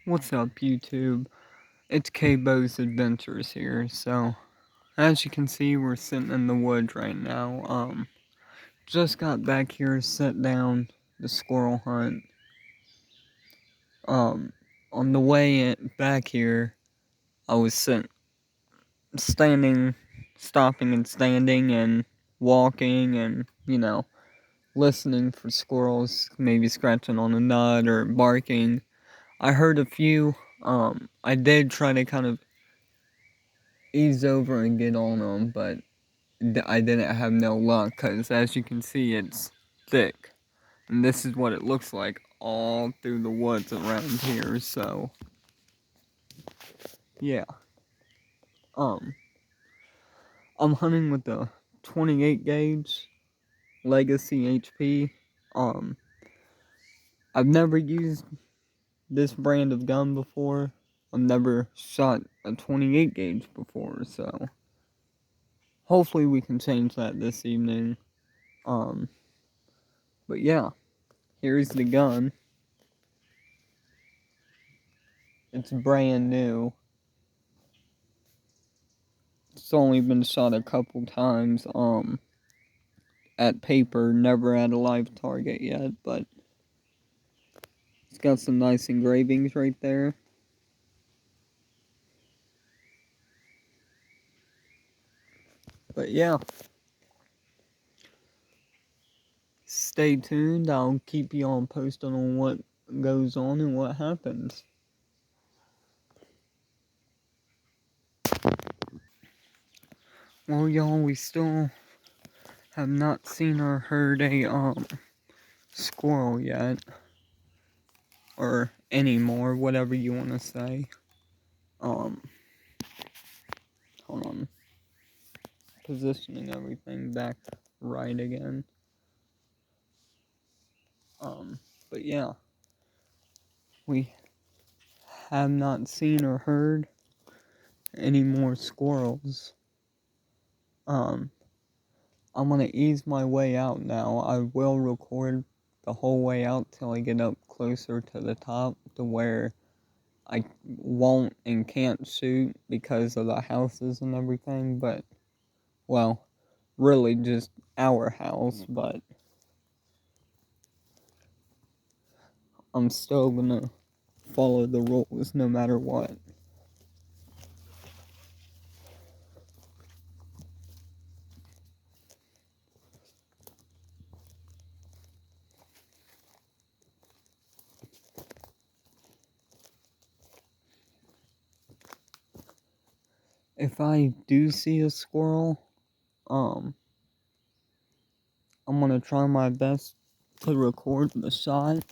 What's up, YouTube? It's K-Bo's Adventures here. So, as you can see, we're sitting in the woods right now. Just got back here, set down the squirrel hunt. On the way back here, I was stopping and standing and walking and, listening for squirrels, maybe scratching on a nut or barking. I heard a few. I did try to kind of ease over and get on them, but I didn't have no luck because, as you can see, it's thick. And this is what it looks like all through the woods around here, so yeah. Um, I'm hunting with the 28 gauge Legacy HP. Um, I've never used this brand of gun before. I've never shot a 28 gauge before, so hopefully we can change that this evening. Um, but yeah, here's the gun. It's brand new. It's only been shot a couple times, at paper, never at a live target yet, but it's got some nice engravings right there. But yeah, stay tuned. I'll keep you all posted on what goes on and what happens. Well, y'all, we still have not seen or heard a squirrel yet, or anymore, whatever you want to say. Hold on, positioning everything back right again. But yeah, we have not seen or heard any more squirrels. I'm gonna ease my way out now. I will record the whole way out till I get up closer to the top to where I won't and can't shoot because of the houses and everything, but, well, really just our house, but I'm still gonna follow the rules no matter what. If I do see a squirrel, I'm gonna try my best to record the shot.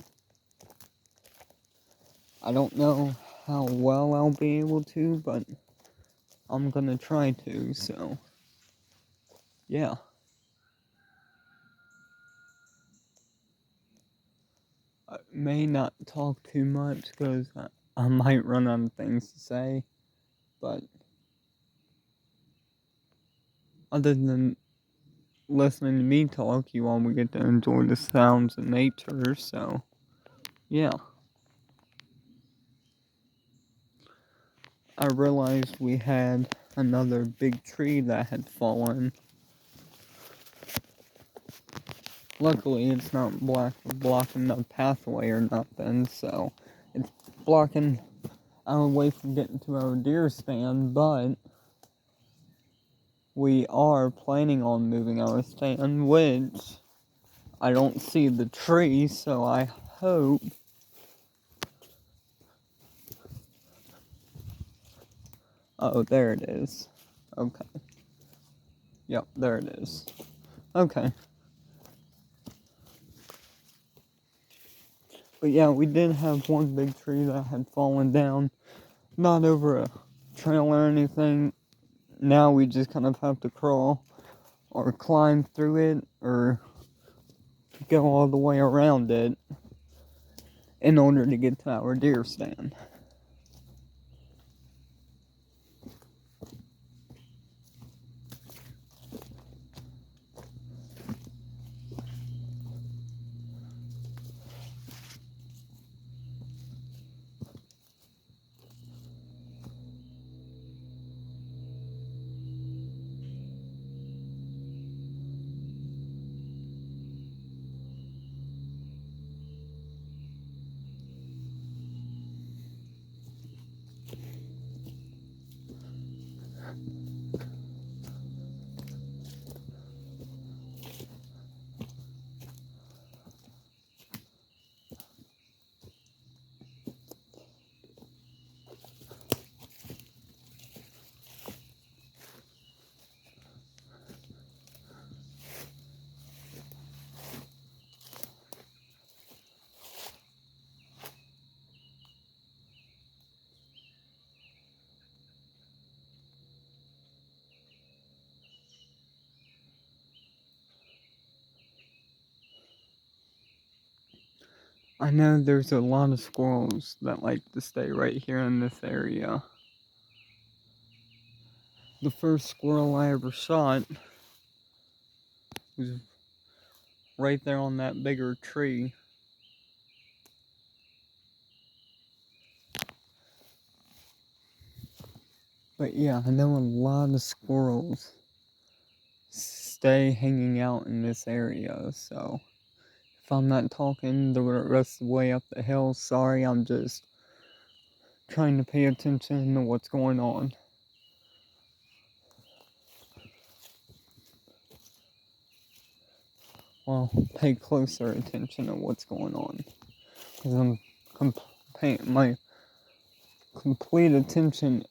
I don't know how well I'll be able to, but I'm gonna try to, so yeah. I may not talk too much because I might run out of things to say, but other than listening to me talk, you all will get to enjoy the sounds of nature, so yeah. I realized we had another big tree that had fallen. Luckily, it's not blocking the pathway or nothing, so it's blocking our way from getting to our deer stand, but we are planning on moving our stand, which I don't see the tree, so I hope oh, there it is. Okay. Yep, there it is. Okay. But yeah, we did have one big tree that had fallen down. Not over a trail or anything. Now we just kind of have to crawl or climb through it or go all the way around it in order to get to our deer stand. I know there's a lot of squirrels that like to stay right here in this area. The first squirrel I ever shot was right there on that bigger tree. But yeah, I know a lot of squirrels stay hanging out in this area, so if I'm not talking the rest of the way up the hill, sorry, I'm just trying to pay attention to what's going on. Well, pay closer attention to what's going on, because my complete attention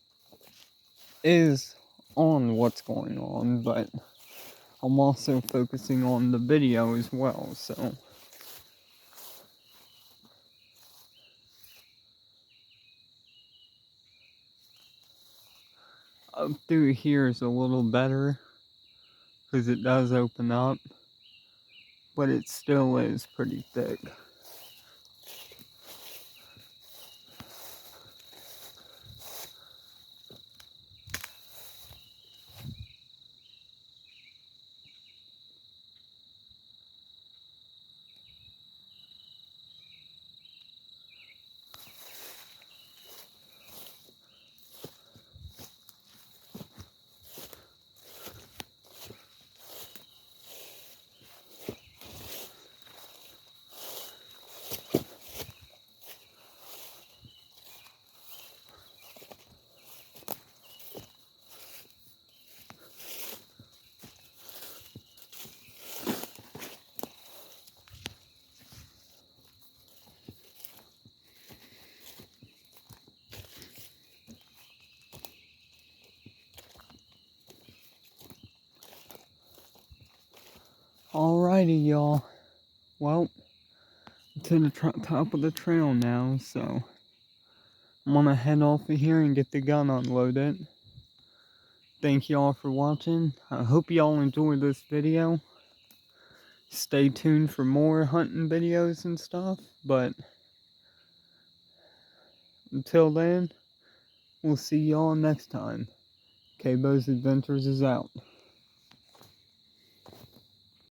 is on what's going on, but I'm also focusing on the video as well, so up through here is a little better because it does open up, but it still is pretty thick. Alrighty, y'all. Well, to the top of the trail now, so I'm gonna head off of here and get the gun unloaded. Thank y'all for watching. I hope y'all enjoyed this video. Stay tuned for more hunting videos and stuff, but until then, we'll see y'all next time. K-Bo's Adventures is out.